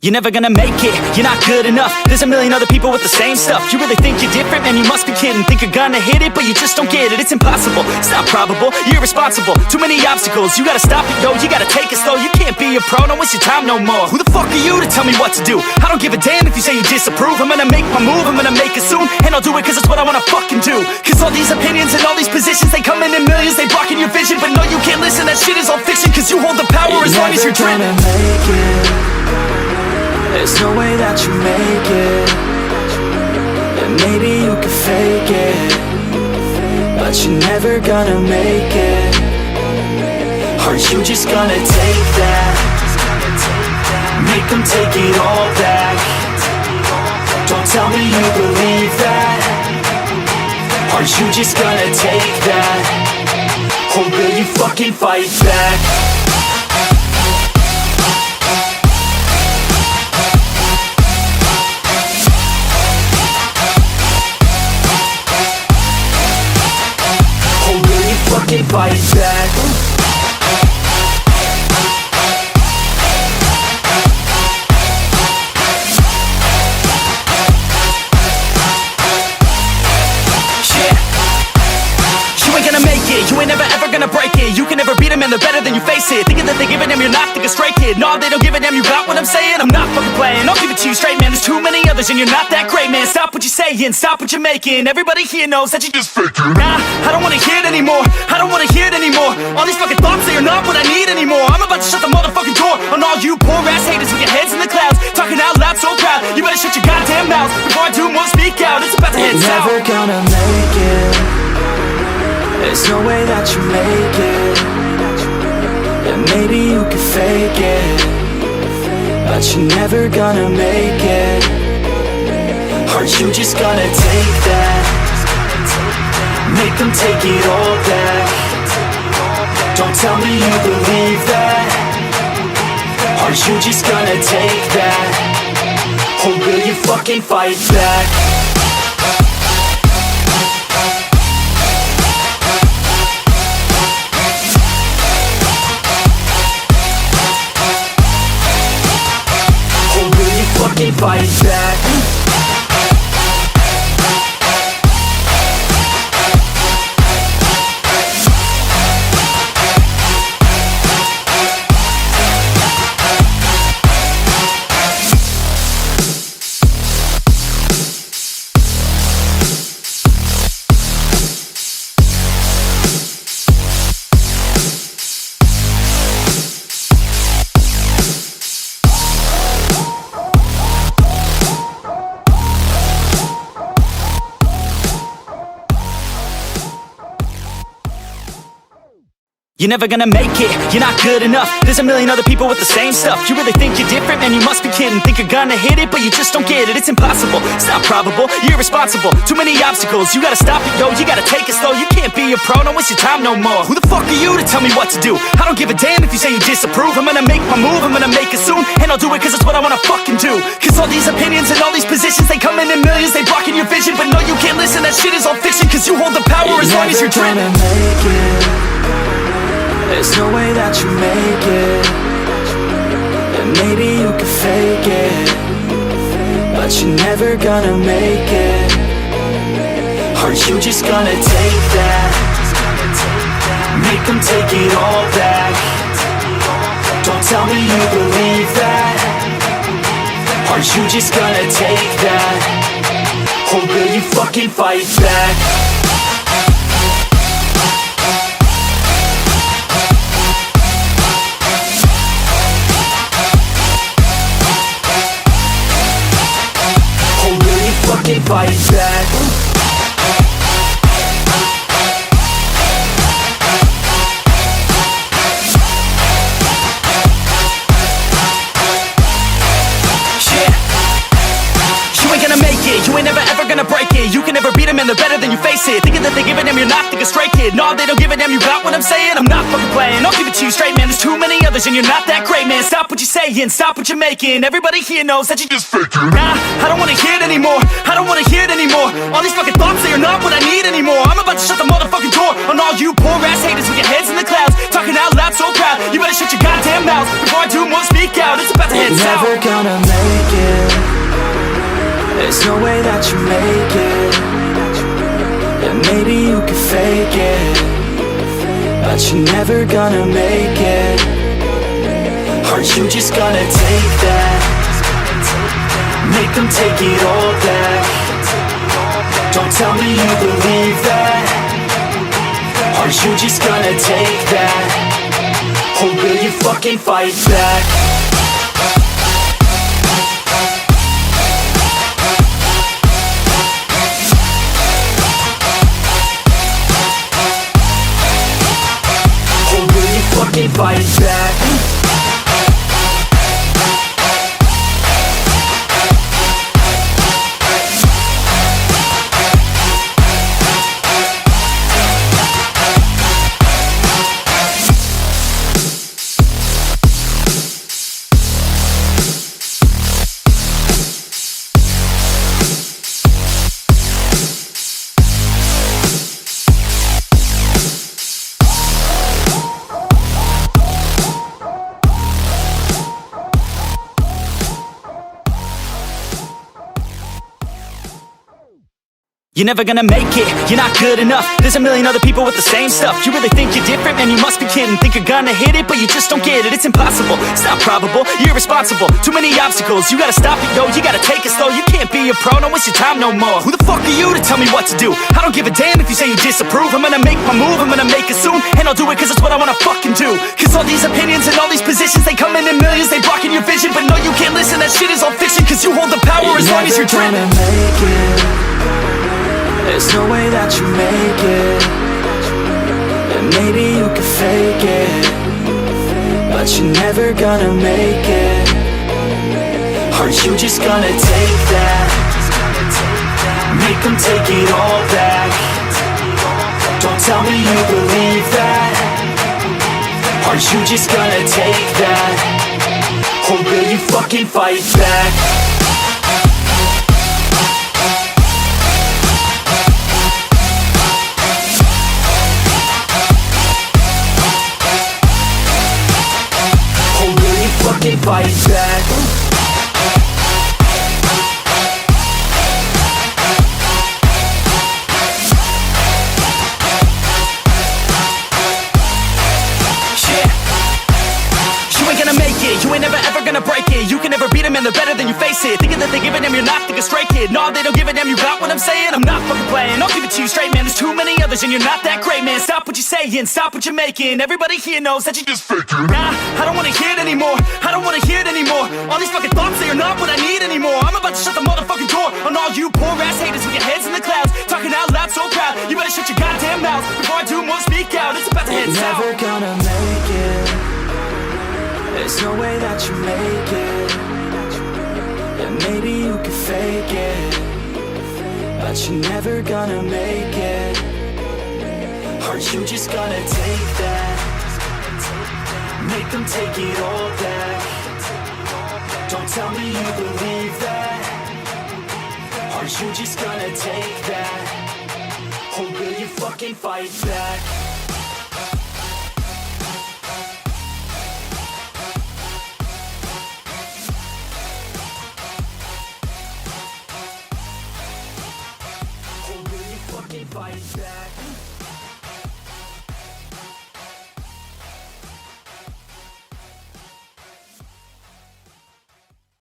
You're never gonna make it, you're not good enough. There's a million other people with the same stuff. You really think you're different? Man, you must be kidding. Think you're gonna hit it, but you just don't get it. It's impossible, it's not probable, you're irresponsible. Too many obstacles, you gotta stop it, yo. You gotta take it slow, you can't be a pro. Don't waste your time no more. Who the fuck are you to tell me what to do? I don't give a damn if you say you disapprove. I'm gonna make my move, I'm gonna make it soon. And I'll do it cause it's what I wanna fucking do. Cause all these opinions and all these positions, they come in millions, they blocking your vision. But no, you can't listen, that shit is all fiction. Cause you hold the power as long as you're dreaming. There's no way that you make it. And maybe you can fake it, but you're never gonna make it. Are you just gonna take that? Make them take it all back. Don't tell me you believe that. Are you just gonna take that? Or will you fucking fight back? Fucking fight back. You ain't gonna make it, you ain't never ever gonna break it. You can never beat them and they're better than you face it. Thinking that they're giving them, you're not thinking straight, kid. No, they don't give a damn, you got what I'm saying? I'm not fucking playing, I'll give it to you straight, man. There's too many others and you're not that great, man. Stop what you're saying, stop what you're making. Everybody here knows that you just faking. Nah, I don't wanna hear it anymore, I don't wanna hear it anymore. All these fucking thoughts, they are not what I need anymore. I'm about to shut the motherfucking door on all you poor ass haters with your heads in the clouds, talking out loud so proud. You better shut your goddamn mouth before I do more speak out. It's about to head south. You're never gonna make it. There's no way that you make it. And maybe you can fake it, but you're never gonna make it. Are you just gonna take that? Make them take it all back. Don't tell me you believe that. Are you just gonna take that? Or will you fucking fight back? Fight back. You're never gonna make it, you're not good enough. There's a million other people with the same stuff. You really think you're different? Man, you must be kidding. Think you're gonna hit it, but you just don't get it. It's impossible, it's not probable, you're irresponsible. Too many obstacles, you gotta stop it, yo. You gotta take it slow, you can't be a pro. Don't waste your time no more. Who the fuck are you to tell me what to do? I don't give a damn if you say you disapprove. I'm gonna make my move, I'm gonna make it soon. And I'll do it cause it's what I wanna fucking do. Cause all these opinions and all these positions, they come in millions, they blocking your vision. But no, you can't listen, that shit is all fiction. Cause you hold the power as long as you're dreaming. There's no way that you make it. And maybe you can fake it, but you're never gonna make it. Are you just gonna take that? Make them take it all back. Don't tell me you believe that. Are you just gonna take that? Or will you fucking fight back? Fight back. Yeah. You ain't gonna make it, you ain't never ever gonna break it. You can never beat them and they're better than you face it. Thinking that they give a damn, you're not, think a stray kid. No, they don't give a damn, you got what I'm saying? I'm not fucking playing, I'll give it to you straight, man. There's too many others and you're not that great, man. Stop what you're saying, stop what you're making. Everybody here knows that you just faking. Nah, I don't wanna hear it anymore, I don't wanna hear it anymore. All these fucking thoughts, they are not what I need anymore. I'm about to shut the motherfucking door on all you poor ass haters with your heads in the clouds, talking out loud so proud. You better shut your goddamn mouth before I do more speak out. It's about to head south. Never gonna make it. There's no way that you make it. And maybe you can fake it, but you're never gonna make it. Are you just gonna take that? Make them take it all back. Don't tell me you believe that. Are you just gonna take that? Or will you fucking fight back? Fucking fight back. You're never gonna make it, you're not good enough. There's a million other people with the same stuff. You really think you're different? Man, you must be kidding. Think you're gonna hit it, but you just don't get it. It's impossible, it's not probable, you're irresponsible. Too many obstacles, you gotta stop it, yo. You gotta take it slow, you can't be a pro, don't waste your time no more. Who the fuck are you to tell me what to do? I don't give a damn if you say you disapprove. I'm gonna make my move, I'm gonna make it soon. And I'll do it cause it's what I wanna fucking do. Cause all these opinions and all these positions, they come in millions, they blocking your vision. But no, you can't listen, that shit is all fiction. Cause you hold the power as long as you're dreaming. Make it. There's no way that you make it. And maybe you can fake it, but you're never gonna make it. Are you just gonna take that? Make them take it all back. Don't tell me you believe that. Are you just gonna take that? Or will you fucking fight back? Fight back. You ain't never ever gonna break it. You can never beat them and they're better than you face it. Thinking that they give a damn, you're not, think a stray kid. No, they don't give a damn, you got what I'm saying? I'm not fucking playing, I'll give it to you straight, man. There's too many others and you're not that great, man. Stop what you're saying, stop what you're making. Everybody here knows that you just faking. Nah, I don't wanna hear it anymore, I don't wanna hear it anymore. All these fucking thoughts, they are not what I need anymore. I'm about to shut the motherfucking door on all you poor ass haters with your heads in the clouds, talking out loud so proud. You better shut your goddamn mouth before I do more speak out. It's about to head south. Never gonna make it. There's no way that you make it. And maybe you can fake it, but you're never gonna make it. Are you just gonna take that? Make them take it all back. Don't tell me you believe that. Are you just gonna take that? Or will you fucking fight back? Fight back.